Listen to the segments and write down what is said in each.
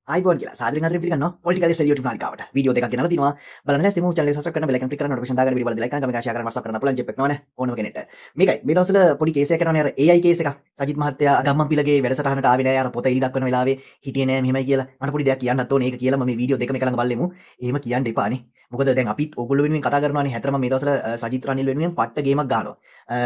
iPhone කියලා සාදරයෙන් හතරෙන් පිළිගන්නවා පොලිටිකල් එස් YouTube නාලිකාවට වීඩියෝ දෙකක් ගෙනලා තිනවා බලන්න ලෑස්ති මු channel එක subscribe කරන්න bell icon click කරන්න notification දාගන්න වීඩියෝ බලන්න like කරන්න කමෙන්ට් share කරන්න WhatsApp කරන්න පුළුවන් ජෙප් එක නෝනේ ඕනම කෙනෙක්ට මේකයි මේ දවස්වල පොඩි කේස් එකක් කරනවානේ අර AI කේස් එකක් සජිත් මහත්තයා ගම්මන් පිලගේ වැඩසටහනට ආවේ නෑ අර පොත එලි දක්වන වෙලාවේ හිටියේ නෑ මෙහෙමයි කියලා මට පොඩි දෙයක් කියන්නත් ඕනේ ඒක කියලා මම මේ වීඩියෝ දෙකම එක ළඟ බලෙමු එහෙම කියන්න එපානේ මොකද දැන් අපිත් ඕගොල්ලෝ වෙනුවෙන් කතා කරනවානේ හැතරම මේ දවස්වල සජිත් රනිල් වෙනුවෙන් පට්ට ගේමක් ගන්නවා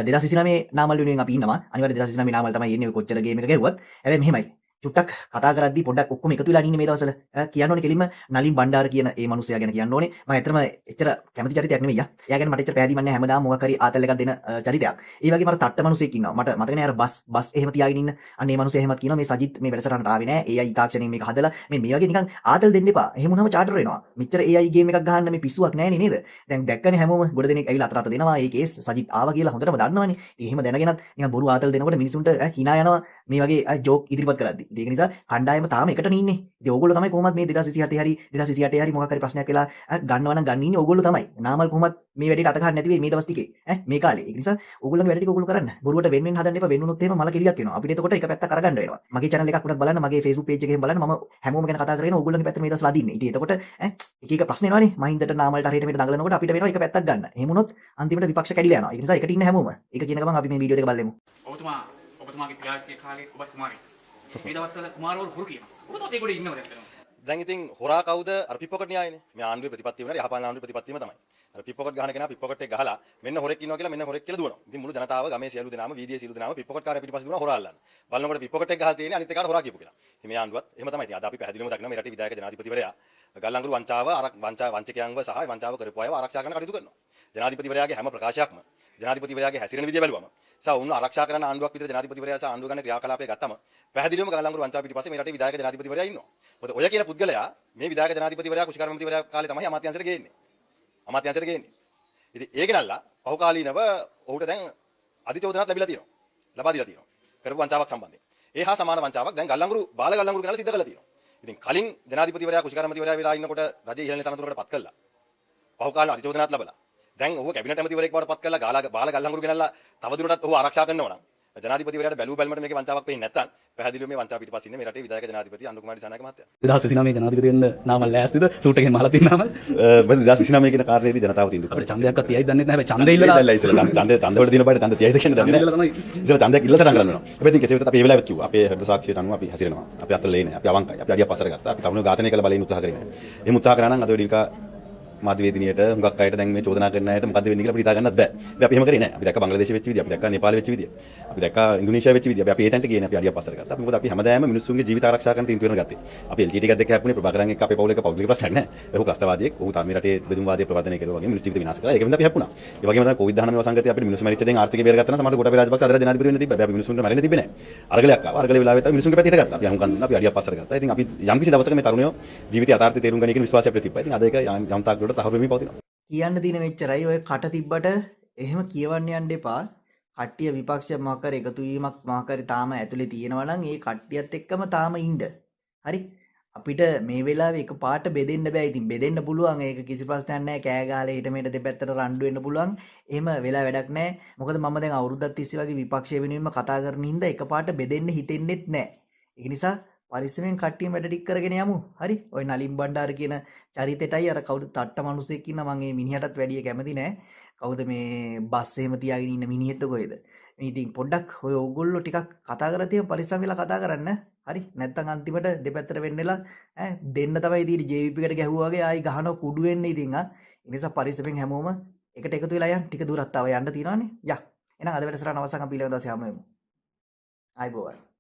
2029 නාමල් වෙනුවෙන් අපි ඉන්නවා අනිවාර්යයෙන් 2029 නාමල් තමයි එන්නේ කොච්චර ගේම් එක ගැහුවත් හැබැයි මෙහෙමයි චුට්ටක් කතා කරද්දී පොඩ්ඩක් ඔක්කොම එකතු වෙලා ඉන්නේ මේ දවස්වල කියන්න ඕනේ කෙලින්ම නලින් බණ්ඩාර කියන ඒ මිනිස්සයා ගැන කියන්න ඕනේ මම ඇත්තටම එච්චර කැමති චරිතයක් නෙවෙයි එයා ගැන මට එච්චර පැහැදිලිමත් නැහැ හැමදාම මොකක් හරි ආතල් එකක් දෙන චරිතයක් ඒ වගේම අර තට්ට මිනිස්සෙක් ඉන්නවා මට මතක නෑ අර බස් එහෙම තියාගෙන ඉන්න අන්න ඒ මිනිස්සයා එහෙමත් කියනවා මේ සජිත් මේ වැඩසටහනට ආවේ නෑ AI තාක්ෂණයෙන් මේක හදලා මේ වගේ නිකන් ආතල් දෙන්න එපා එහෙම වුණාම චාටර් වෙනවා මෙච්චර AI ගේම් එකක් ගහන්න මේ පිස්සුවක් නෑනේ නේද දැන් දැක්කනේ හැමෝම ගොඩ දෙනෙක් ඇවිල්ලා අතට දෙනවා ඒ කේස් සජිත් ආවා කියලා හොඳටම දන්නවනේ එහෙම දැනගෙනත් නිකන් බොරු ආතල් දෙනකොට මිනිසුන්ට hina යනවා මේ වගේ ජෝක් ඉදිරිපත් කරද්දී ඒක නිසා කණ්ඩායම තාම එකට ඉන්නේ. ඉතින් ඕගොල්ලෝ තමයි කොහොමද මේ 2027 හරි 2028 හරි මොකක් හරි ප්‍රශ්නයක් වෙලා ගන්නවා නම් ගන්න ඉන්නේ ඕගොල්ලෝ තමයි. නාමල් කොහොමද මේ වැඩේට අත ගන්න නැති වෙයි මේ දවස් ටිකේ. මේ කාලේ. ඒ නිසා ඕගොල්ලෝගේ වැඩ ටික ඕගොල්ලෝ කරන්න. බොරුවට වෙන්න හදන්න එපා. වෙන්න උනොත් එහෙම මල කෙලියක් වෙනවා. අපිට එතකොට එක පැත්තක් අරගන්න වෙනවා. මගේ channel එකක් උනත් බලන්න, මගේ Facebook page එකේ බලන්න මම හැමෝම ගැන කතා කරගෙන ඕගොල්ලෝගේ පැත්තට මේ දවස්වල අදින්නේ. ඉතින් එතකොට එක එක ප්‍රශ්න එනවානේ. මහින්දට නාමල්ට හරියට මේක දඟලනකොට අපිට වෙනවා එක පැත්තක් ගන්න. එහෙම වුණොත් අන්තිමට විපක්ෂ කැඩිලා යනවා. ඒ නිසා එකට ඉන්න හැමෝම. ඒක කියන ගමන් අපි මේ වීඩියෝ දෙක බලමු. ඔබතුමාගේ පියාගේ කාලේ ඔබත් කුමාරයෙක්. මේ දවස්වල කුමාරවරු හුරු කියනවා. ඔබත් ඒකට ඉන්නවද ඇත්තටම? දැන් ඉතින් හොරා කවුද අර පිප්පොකට් න්‍යායනේ. මේ ආණ්ඩුවේ ප්‍රතිපත්තිය වෙනවා යහපාලන ආණ්ඩුවේ ප්‍රතිපත්තියම තමයි. අර පිප්පොකට් ගහන කෙනා පිප්පොකට් එක ගහලා මෙන්න හොරෙක් ඉන්නවා කියලා මෙන්න හොරෙක් කියලා දුවනවා. ඉතින් මුළු ජනතාව ගමේ සියලු දෙනාම වීදියේ සියලු දෙනාම පිප්පොකට් කාර්ය පිටිපස්සේ දුවනවා හොරා අල්ලන්න. බලනකොට පිප්පොකට් එක ගහලා තියෙන්නේ අනිත් එකාට හොරා කියපු කෙනා. ඉතින් මේ ආණ්ඩුවත් එහෙම තමයි. ඉතින් අද අපි පැහැදිලිවම දකිනවා මේ රටේ විධායක ජනාධිපතිවරයා ගල්ලංගුරු වංචකයන්ව සහ වංචාව කරපු අයව ආරක්ෂා කරන්න කටයුතු කරනවා. ජනාධිපතිවරයාගේ හැම ප්‍රකාශයක්ම ජනාධිපතිවරයාගේ හැසිරෙන විදිය බැලුවම සහ උන්ව ආරක්ෂා කරන ආණ්ඩුවක් විතර ජනාධිපතිවරයා සහ ආණ්ඩුව ගන්න ක්‍රියාකලාපය ගත්තම පැහැදිලිවම ගල්ලංගුරු වංචාව පිටිපස්සේ මේ රටේ විධායක ජනාධිපතිවරයා ඉන්නවා. මොකද ඔය කියන පුද්ගලයා මේ විධායක ජනාධිපතිවරයා කුෂිකාර්ම මන්ත්‍රීවරයා කාලේ තමයි අමාත්‍යාංශයට ගේන්නේ. අමාත්‍යාංශයට ගේන්නේ. ඉතින් ඒක නල්ලා පහුකාලීනව ඔහුට දැන් අධිචෝදනත් ලැබිලා තියෙනවා. ලබා දීලා තියෙනවා. කරපු වංචාවක් සම්බන්ධයෙන්. ඒ හා සමාන වංචාවක් දැන් බාල ගල්ලංගුරු කෙනාලා සිද්ධ කරලා තියෙනවා. ඉතින් කලින් ජනාධිපතිවරයා කුෂිකාර්ම මන්ත්‍රීවරයා වෙලා ඉන්නකොට රජයේ ඉහළ තනතුරකට පත් කළා. පහුකාලීන අධිචෝදනත් ලැබලා. දැන් ඔහු කැබිනට් ඇමතිවරයෙක් බවට පත් කරලා බාල ගල්ලංගුරු ගෙනල්ලා තවදුරටත් ඔහු ආරක්ෂා කරනවා නම් ජනාධිපතිවරයාට බැලු බැලමට මේකේ වංචාවක් වෙන්නේ නැත්නම් පැහැදිලිව මේ වංචාව පිටිපස්සේ ඉන්නේ මේ රටේ විධායක ජනාධිපති අනුර කුමාර දිසානායක මහත්තයා. 2029 ජනාධිපති වෙන්න නාමල් ලෑස්තිද? සූට් එකෙන් මහලා තියෙන නාමල්. 2029 කියන කාරණේදී ජනතාව තීන්දුව අපිට ඡන්දයක්වත් තියයිද දන්නේ නැහැ. හැබැයි ඡන්දේ ඉල්ලලා ඉස්සෙල්ලා ඡන්ද වල දින බඩ ඡන්ද තියයිද කියන දන්නේ නැහැ. ඉස්සෙල්ලා ඡන්දයක් ඉල්ල සටහන් කරන්න වෙනවා. හැබැයි ඉතින් කෙසේ වෙතත් අපි ඒ වෙලාවෙත් කිව්වා. අපේ හෘද සාක්ෂියට අනුව අපි හැසිරෙනවා. අපි අතල ලේ නැහැ. අපි අවංකයි. අපි අඩිය පස්සට ගත්තා. අපි තමුණු ඝාතනය කළ බලයෙන් උත්සාහ කරේ නැහැ. එහෙම උත්සාහ කරා නම් අද වෙලිකා මාධ්‍යවේදිනියට හුඟක් අයට දැන් මේ චෝදනා කරන අයට මොකද්ද වෙන්නේ කියලා අපිට හිතා ගන්නත් බෑ. අපි එහෙම කරේ නෑ. අපි දැක්ක බංග්ලාදේශ වෙච්ච විදිය, අපි දැක්ක නේපාල වෙච්ච විදිය. අපි දැක්ක ඉන්දුනීසියා වෙච්ච විදිය. අපි ඒ තැනට ගියේ නෑ. අපි අඩිය පස්සට ගත්තා. මොකද අපි හැමදාම මිනිස්සුන්ගේ ජීවිත ආරක්ෂා කරන්න තීන්දුව වෙන ගත්තේ. අපි LTT එකක් දැක්ක හැප්පුණේ ප්‍රභාකරන් එක්ක අපේ පවුල එක පෞද්ගලික ප්‍රශ්නයක් නෑ. ඔහු ත්‍රස්තවාදියෙක්. ඔහු තාම මේ රටේ බෙදුම්වාදයේ ප්‍රවර්ධනය කරුවා වගේ මිනිස්සු ජීවිත විනාශ කළා. ඒකෙන්ද අපි හැප්පුණා. ඒ වගේම තමයි COVID-19 වසංගතය අපිට මිනිස්සු මැරිච්ච දෙයින් ආර්ථිකය බේරගත්තා නම් සමහර ගොඩ රාජපක්ෂ අද ජනාධිපති වෙන්න තිබ්බා. අපි මිනිස්සුන්ට මැරෙන්න තිබ්බේ නෑ. අරගලයක් ආවා. අරගලේ වෙලාවෙත් අපි මිනිස්සුන්ගේ පැත්තට ගත්තා. අපි අහුම්කම් දුන්නා. අපි අඩිය පස්සට ගත්තා. ඉතින් අපි යම්කිසි දවසක මේ තරුණයෝ ජීවිතය යථාර්ථය තේරුම් ගන්න කියන විශ්වාසය අපිට තිබ්බා. ඉතින් අද ඒක යම් තාක් දුරට තහවුරු වෙමින් පවතිනවා. කියන්න දින මෙච්චරයි ඔය කට තිබ්බට එහෙම කියවන්න යන්න එපා. කට්ටිය විපක්ෂ මොකක් හරි එකතු වීමක් මොකක් හරි තාම ඇතුලේ තියෙනවා නම් ඒ කට්ටියත් එක්කම තාම ඉන්න. හරි? අපිට මේ වෙලාවේ එක පාට බෙදෙන්න බෑ. ඉතින් බෙදෙන්න පුළුවන්. ඒක කිසි ප්‍රශ්නයක් නැහැ. කෑ ගහලා ඊට මෙට දෙපැත්තට රණ්ඩු වෙන්න පුළුවන්. එහෙම වෙලා වැඩක් නැහැ. මොකද මම දැන් අවුරුද්දක් තිස්සේ වගේ විපක්ෂය වෙනුවෙන්ම කතා කරන හින්දා එක පාට බෙදෙන්න හිතෙන්නෙත් නැහැ. ඒක නිසා පරිස්සමෙන් කට්ටියම වැඩ ටික කරගෙන යමු. හරි? ඔය නලින් බණ්ඩාර කියන චරිතෙටයි අර කවුද තට්ට මිනිසෙක් ඉන්න මම මේ මිනිහටත් වැඩිය කැමති නෑ. කවුද මේ බස් එහෙම තියාගෙන ඉන්න මිනිහෙක්ද කොහෙද? මේ ඉතින් පොඩ්ඩක් ඔය ඕගොල්ලෝ ටිකක් කතා කරලා තියම පරිස්සම් වෙලා කතා කරන්න. හරි? නැත්තම් අන්තිමට දෙපැත්තට වෙන්නලා දෙන්න තමයි ඉතින් JVP එකට ගැහුවා වගේ ආයි ගහන කුඩු වෙන්නේ ඉතින් ඒ නිසා පරිස්සමෙන් හැමෝම එකට එකතු වෙලා යන්න. ටික දුරක් තව යන්න තියෙනවානේ. යා. එහෙනම් අද වැඩසටහන අවසන් අපි ඊළඟ දවසේ හමු වෙමු. ආයිබෝවන්.